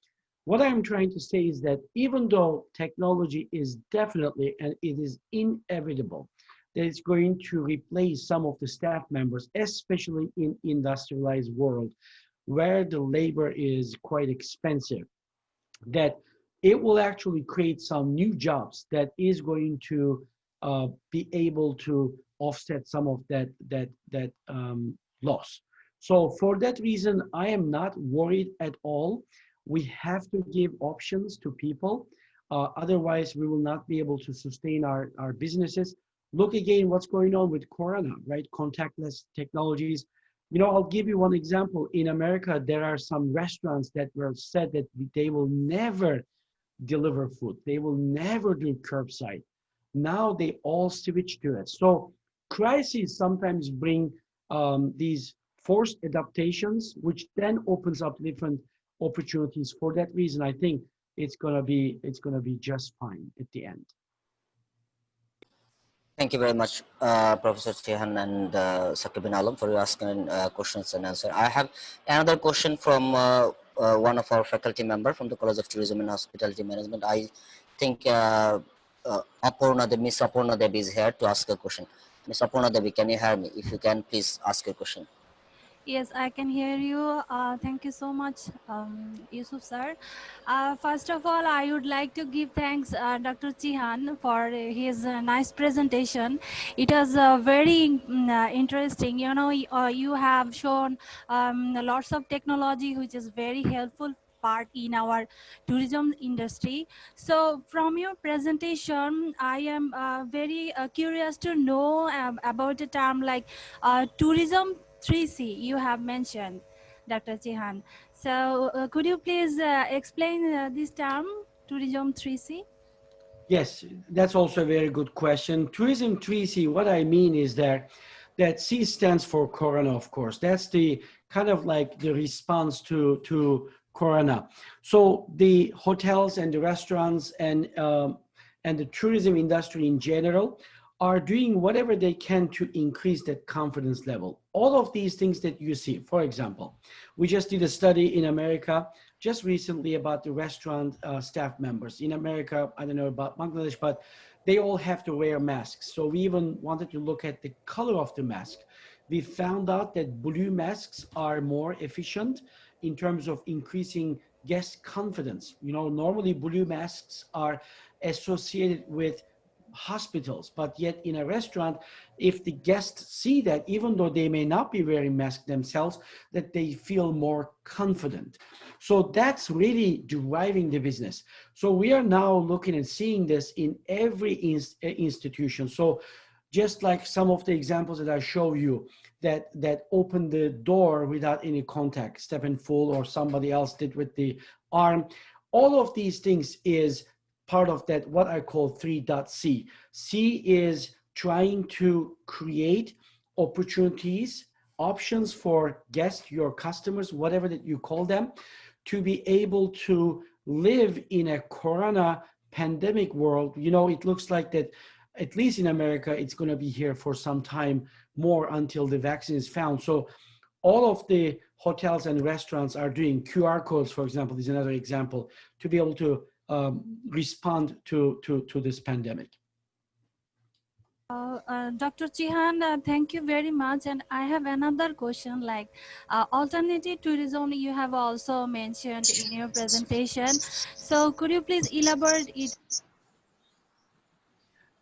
what I'm trying to say is that even though technology is definitely, and it is inevitable, that it's going to replace some of the staff members, especially in industrialized world, where the labor is quite expensive, that it will actually create some new jobs that is going to be able to offset some of that loss. So for that reason, I am not worried at all. We have to give options to people. Otherwise, we will not be able to sustain our businesses. Look again what's going on with Corona, right? Contactless technologies. You know, I'll give you one example. In America, there are some restaurants that were said that they will never deliver food. They will never do curbside. Now they all switch to it. So crises sometimes bring these forced adaptations, which then opens up different opportunities. For that reason, I think it's gonna be just fine at the end. Thank you very much, Professor Cihan and Cobanoglu, for your asking questions and answer. I have another question from one of our faculty member from the College of Tourism and Hospitality Management. I think Miss Apurna Devi is here to ask a question. Miss Apurna Devi, can you hear me? If you can, please ask your question. Yes, I can hear you. Thank you so much, Yusuf sir. First of all, I would like to give thanks Dr. Cihan for his nice presentation. It was very interesting. You know, you have shown lots of technology, which is very helpful part in our tourism industry. So from your presentation, I am very curious to know about a term like tourism 3C you have mentioned, Dr. Cihan. So could you please explain this term, tourism 3C? Yes, that's also a very good question. Tourism 3C, what I mean is that C stands for Corona, of course. That's the kind of like the response to Corona. So the hotels and the restaurants and the tourism industry in general are doing whatever they can to increase that confidence level. All of these things that you see, for example, we just did a study in America just recently about the restaurant staff members. In America, I don't know about Bangladesh, but they all have to wear masks. So we even wanted to look at the color of the mask. We found out that blue masks are more efficient in terms of increasing guest confidence. You know, normally blue masks are associated with hospitals, but yet in a restaurant, if the guests see that, even though they may not be wearing masks themselves, that they feel more confident. So that's really driving the business. So we are now looking and seeing this in every institution. So just like some of the examples that I show you that open the door without any contact, Stephen Full or somebody else did with the arm, all of these things is part of that, what I call 3.C. C is trying to create opportunities, options for guests, your customers, whatever that you call them, to be able to live in a Corona pandemic world. You know, it looks like that at least in America, it's going to be here for some time more until the vaccine is found. So all of the hotels and restaurants are doing QR codes, for example, is another example, to be able to respond to this pandemic. Dr. Cihan, thank you very much. And I have another question, like alternative tourism you have also mentioned in your presentation. So could you please elaborate it?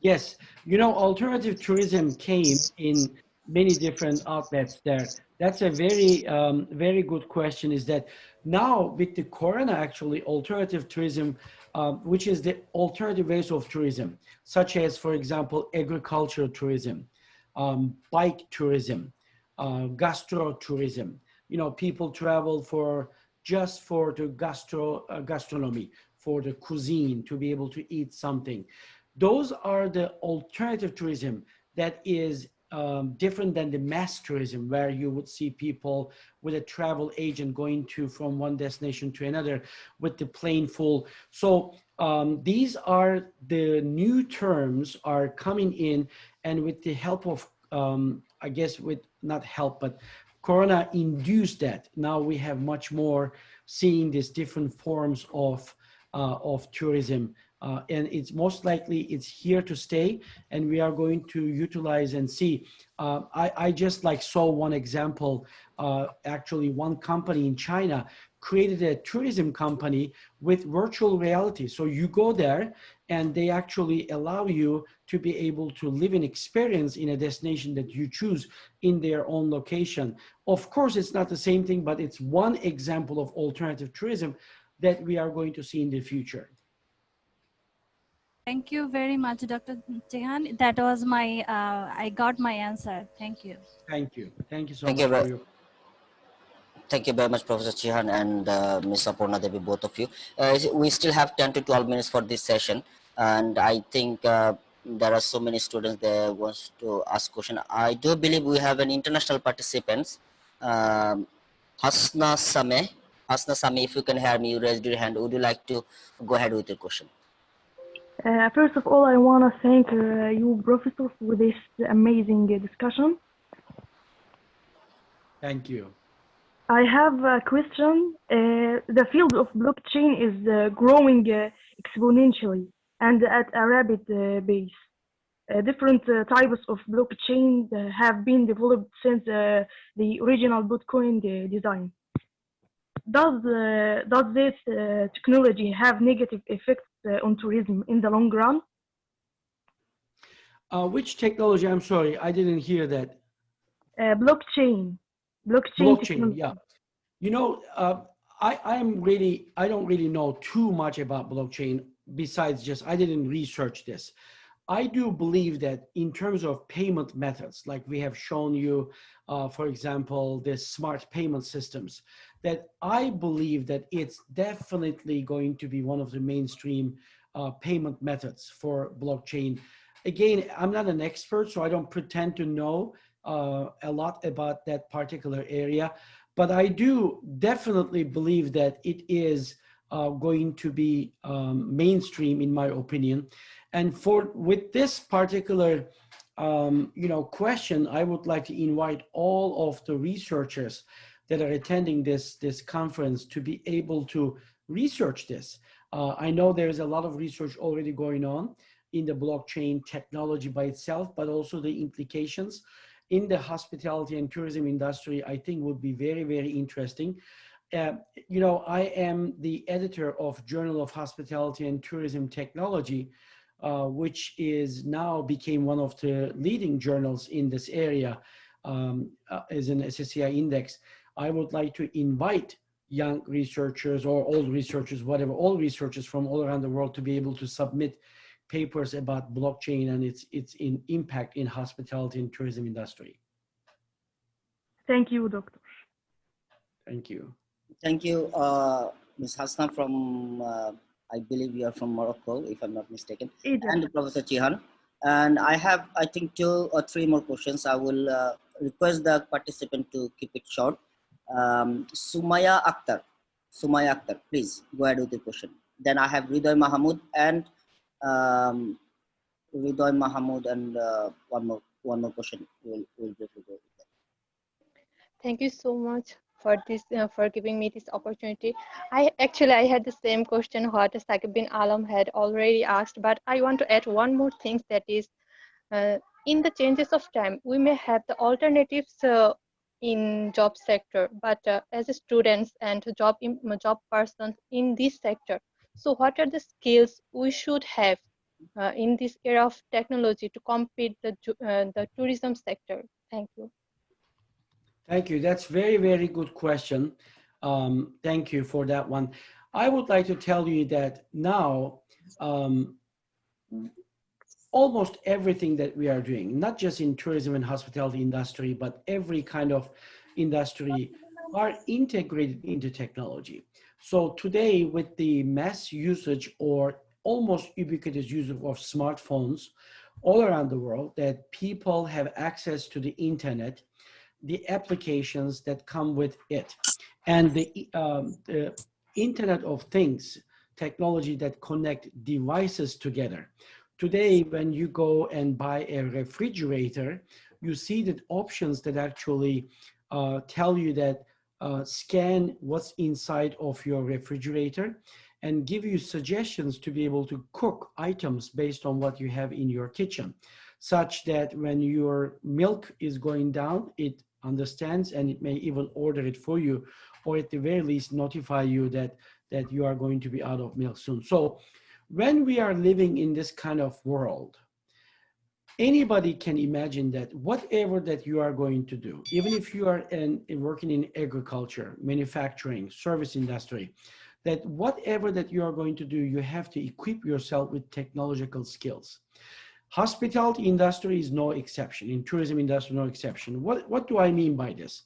Yes, you know, alternative tourism came in many different outlets there. That's a very, very good question, is that now with the corona, actually, alternative tourism, which is the alternative ways of tourism, such as, for example, agricultural tourism, bike tourism, gastro tourism. You know, people travel for just for the gastronomy, for the cuisine, to be able to eat something. Those are the alternative tourism that is different than the mass tourism, where you would see people with a travel agent going from one destination to another with the plane full. So these are the new terms are coming in, and with the help of, I guess with not help, but Corona induced that. Now we have much more seeing these different forms of tourism. And it's most likely it's here to stay, and we are going to utilize and see. I just like saw one example. Actually, one company in China created a tourism company with virtual reality. So you go there, and they actually allow you to be able to live an experience in a destination that you choose in their own location. Of course, it's not the same thing, but it's one example of alternative tourism that we are going to see in the future. Thank you very much, Dr. Cihan. That was my, I got my answer. Thank you. Thank you. Thank you so much for your... Thank you very much, Professor Cihan and Ms. Aparna Devi, both of you. We still have 10 to 12 minutes for this session, and I think there are so many students that wants to ask question. I do believe we have an international participants. Hasna Sameh. Hasna Sameh, if you can hear me, you raised your hand. Would you like to go ahead with your question? First of all, I want to thank you, Professor, for this amazing discussion. Thank you. I have a question. The field of blockchain is growing exponentially and at a rapid pace. Different types of blockchain have been developed since the original Bitcoin design. Does this technology have negative effects on tourism in the long run? Which technology? I'm sorry, I didn't hear that. Blockchain. Blockchain, yeah. You know, I don't really know too much about blockchain, besides just, I didn't research this. I do believe that in terms of payment methods, like we have shown you, for example, the smart payment systems, that I believe that it's definitely going to be one of the mainstream payment methods for blockchain. Again, I'm not an expert, so I don't pretend to know a lot about that particular area, but I do definitely believe that it is going to be mainstream, in my opinion. And with this particular question, I would like to invite all of the researchers that are attending this conference to be able to research this. I know there's a lot of research already going on in the blockchain technology by itself, but also the implications in the hospitality and tourism industry, I think would be very, very interesting. I am the editor of Journal of Hospitality and Tourism Technology, which is now became one of the leading journals in this area as an SSCI index. I would like to invite young researchers or old researchers, whatever, all researchers from all around the world to be able to submit papers about blockchain and its impact in hospitality and tourism industry. Thank you, Doctor. Thank you. Thank you, Ms. Hasna from, I believe you are from Morocco, if I'm not mistaken, and Professor Cihan. And I have, I think, 2 or 3 more questions. I will request the participant to keep it short. Sumaya Akhtar, please go ahead with the question. Then I have Ridoy Mahamud and Ridoy Mahmood, and one more question. We'll briefly go with that. Thank you so much for this for giving me this opportunity. I had the same question what Sakib bin Alam had already asked, but I want to add one more thing, that is in the changes of time we may have the alternatives in job sector, but as a students and job persons in this sector, so what are the skills we should have in this era of technology to compete the tourism sector? Thank you. Thank you. That's very, very good question. Thank you for that one. I would like to tell you that now, almost everything that we are doing, not just in tourism and hospitality industry, but every kind of industry, are integrated into technology. So today, with the mass usage or almost ubiquitous use of smartphones all around the world, that people have access to the internet, the applications that come with it, and the Internet of Things technology that connect devices together. Today, when you go and buy a refrigerator, you see that options that actually tell you that scan what's inside of your refrigerator and give you suggestions to be able to cook items based on what you have in your kitchen, such that when your milk is going down, it understands and it may even order it for you, or at the very least notify you that you are going to be out of milk soon. So when we are living in this kind of world, anybody can imagine that whatever that you are going to do, even if you are working in agriculture, manufacturing, service industry, that whatever that you are going to do, you have to equip yourself with technological skills. Hospitality industry is no exception. In tourism industry, no exception. What do I mean by this?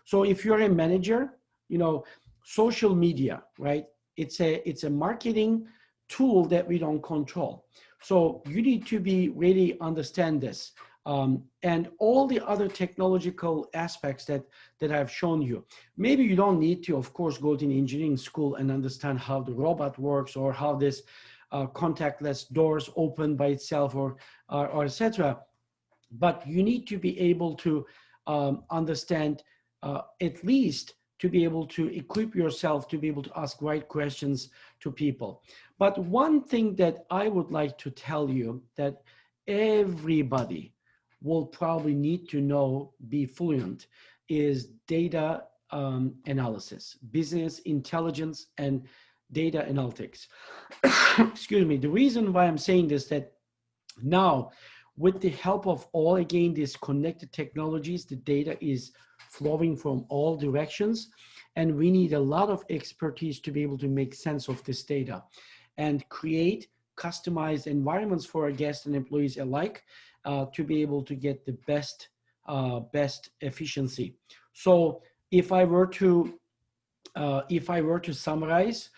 So if you're a manager, you know, social media, right? It's a marketing tool that we don't control. So you need to be really understand this. And all the other technological aspects that I've shown you. Maybe you don't need to, of course, go to an engineering school and understand how the robot works or how this contactless doors open by itself or etc. But you need to be able to understand at least to be able to equip yourself to be able to ask right questions to people. But one thing that I would like to tell you that everybody will probably need to know, be fluent, is data analysis, business intelligence, and data analytics. Excuse me. The reason why I'm saying this, that now with the help of all, again, these connected technologies, the data is flowing from all directions, and we need a lot of expertise to be able to make sense of this data and create customized environments for our guests and employees alike to be able to get the best efficiency. So if I were to summarize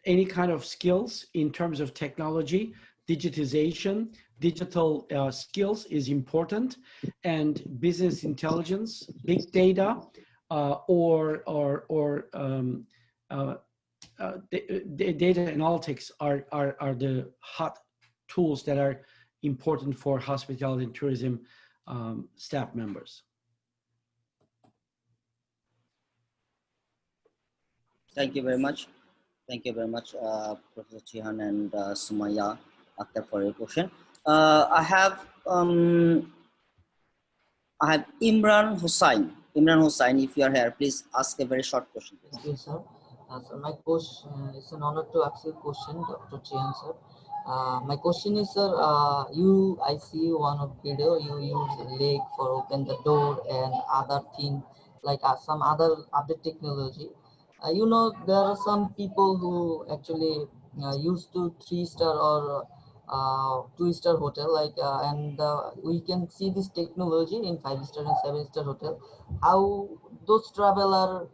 any kind of skills in terms of technology, digitization, digital skills is important, and business intelligence, big data, data analytics are the hot tools that are important for hospitality and tourism staff members. Thank you very much. Thank you very much, Professor Cihan and Sumaya Akhtar, for your question. I have Imran Hussain. Imran Hussain, if you are here, please ask a very short question. Please. Thank you, sir. So my question, it's an honor to ask you a question, Dr. Cihan, sir. My question is, sir, I see one of video, you use leg for open the door and other thing, like some other technology. You know, there are some people who actually used to 3-star or 2-star hotel, like and we can see this technology in 5-star and 7-star hotel, how those traveler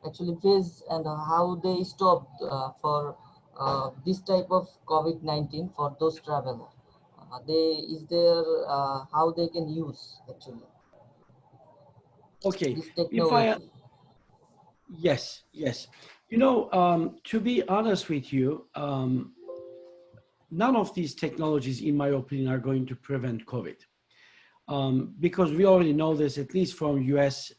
actually face and how they stopped for this type of COVID-19 for those traveler. Is there how they can use actually Okay, this technology? Yes. You know, to be honest with you, none of these technologies, in my opinion, are going to prevent COVID. Because we already know this, at least from US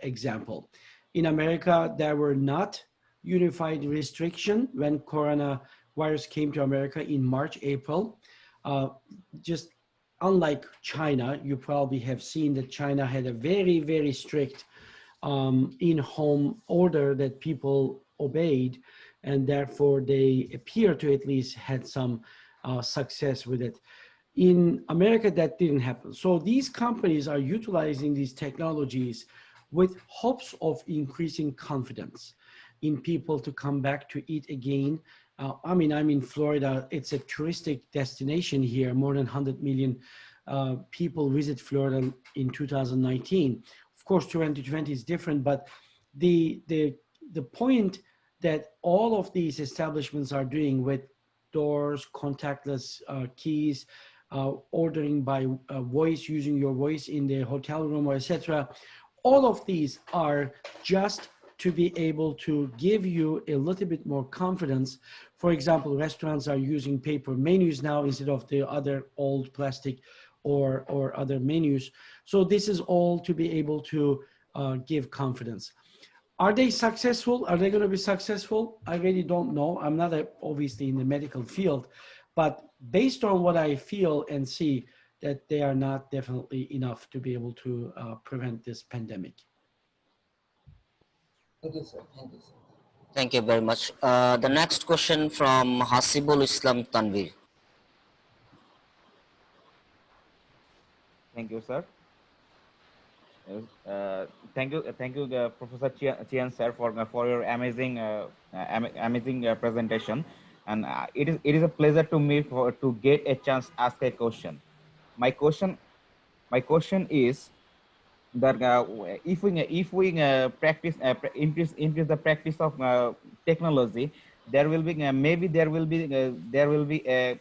example. In America, there were not unified restriction when coronavirus came to America in March, April. Just unlike China, you probably have seen that China had a very, very strict in-home order that people obeyed, and therefore they appear to at least had some success with it. In America, that didn't happen. So these companies are utilizing these technologies with hopes of increasing confidence in people to come back to eat again. I mean, I'm in Florida. It's a touristic destination here. More than 100 million people visit Florida in 2019. Of course, 2020 is different, but the point that all of these establishments are doing with doors, contactless keys, ordering by voice, using your voice in the hotel room, or etc. All of these are just to be able to give you a little bit more confidence. For example, restaurants are using paper menus now instead of the other old plastic or other menus. So this is all to be able to give confidence. Are they successful? Are they going to be successful? I really don't know. I'm not obviously in the medical field, but based on what I feel and see, that they are not definitely enough to be able to prevent this pandemic. Thank you, sir. Thank you, sir. Thank you very much. The next question from Hasibul Islam Tanvir. Thank you, sir. Thank you, Professor Cihan sir, for your amazing presentation, and it is a pleasure to me to get a chance to ask a question. My question is that if we practice increase the practice of technology, there will be maybe there will be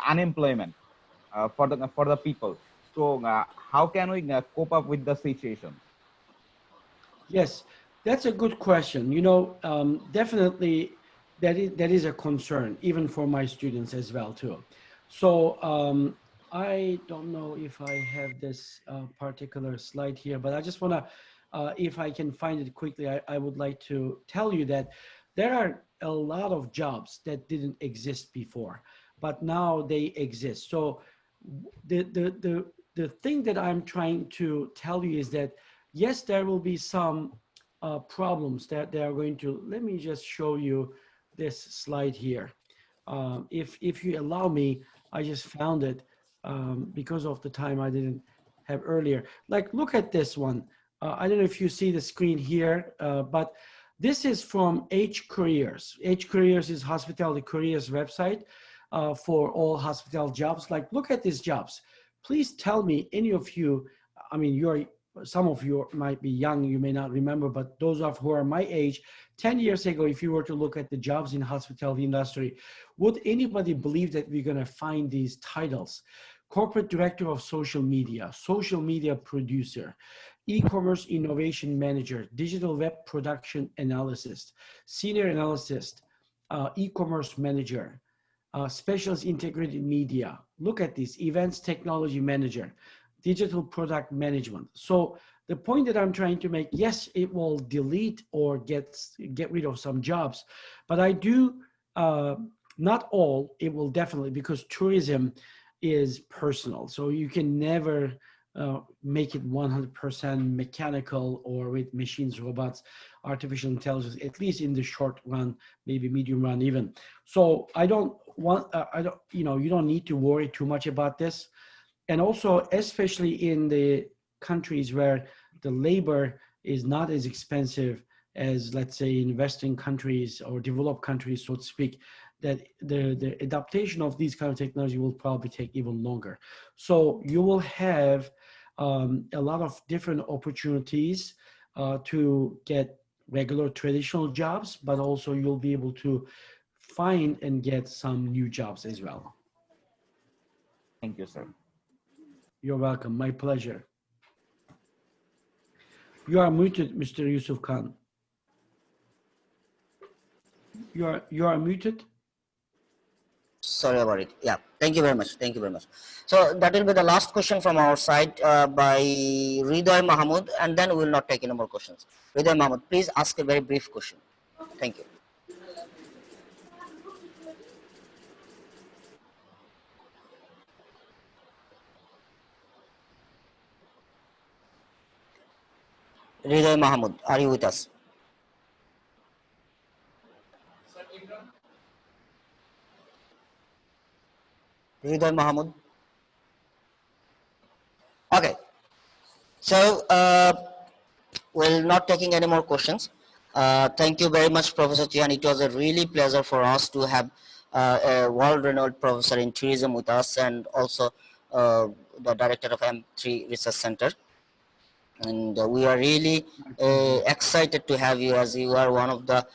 unemployment for the people. So how can we cope up with the situation? Yes, that's a good question. You know, definitely that is a concern, even for my students as well too. So I don't know if I have this particular slide here, but I just want to, if I can find it quickly, I would like to tell you that there are a lot of jobs that didn't exist before, but now they exist. So the thing that I'm trying to tell you is that, yes, there will be some problems that they are going to. Let me just show you this slide here. If you allow me, I just found it because of the time I didn't have earlier. Like, look at this one. I don't know if you see the screen here, but this is from H Careers. H Careers is Hospitality Careers website for all hospital jobs. Like, look at these jobs. Please tell me, any of you, I mean, some of you might be young, you may not remember, but those of who are my age, 10 years ago, if you were to look at the jobs in hospitality industry, would anybody believe that we're going to find these titles? Corporate Director of Social Media Producer, E-commerce Innovation Manager, Digital Web Production Analyst, Senior Analyst, E-commerce Manager, Specialist Integrated Media. Look at this, Events Technology Manager, Digital Product Management. So the point that I'm trying to make, yes, it will delete or get rid of some jobs, but I do, not all, it will definitely, because tourism is personal. So you can never make it 100% mechanical or with machines, robots, artificial intelligence, at least in the short run, maybe medium run even. So I don't want, you know, you don't need to worry too much about this. And also, especially in the countries where the labor is not as expensive as, let's say, in Western countries or developed countries, so to speak, that the adaptation of these kind of technology will probably take even longer. So you will have a lot of different opportunities to get regular traditional jobs, but also you'll be able to find and get some new jobs as well. Thank you, sir. You're welcome. My pleasure. You are muted, Mr. Yusuf Khan. You are muted. Sorry about it. Yeah, thank you very much. Thank you very much. So that will be the last question from our side by Ridoy Mahmood, and then we will not take any more questions. Ridoy Mahmood, please ask a very brief question. Thank you. Ridoy Mahmood, are you with us? Ridoy Mahmood. Okay. So we're not taking any more questions. Thank you very much, Professor Cihan. It was a really pleasure for us to have a world-renowned professor in tourism with us, and also the director of M3 Research Center. And we are really excited to have you, as you are one of the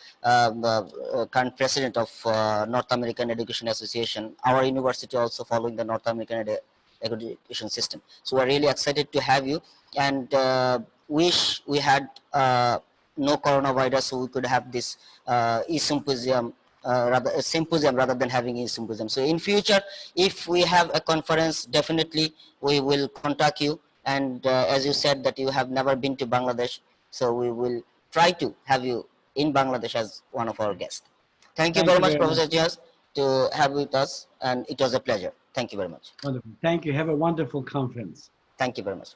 current president of North American Education Association. Our university also following the North American education system. So we're really excited to have you, and wish we had no coronavirus, so we could have this e-symposium, rather a symposium rather than having e-symposium. So in future, if we have a conference, definitely we will contact you. And as you said that you have never been to Bangladesh, so we will try to have you in Bangladesh as one of our guests. Thank you very much, Professor Jiaz, to have with us, and it was a pleasure. Thank you very much. Wonderful. Thank you. Have a wonderful conference. Thank you very much.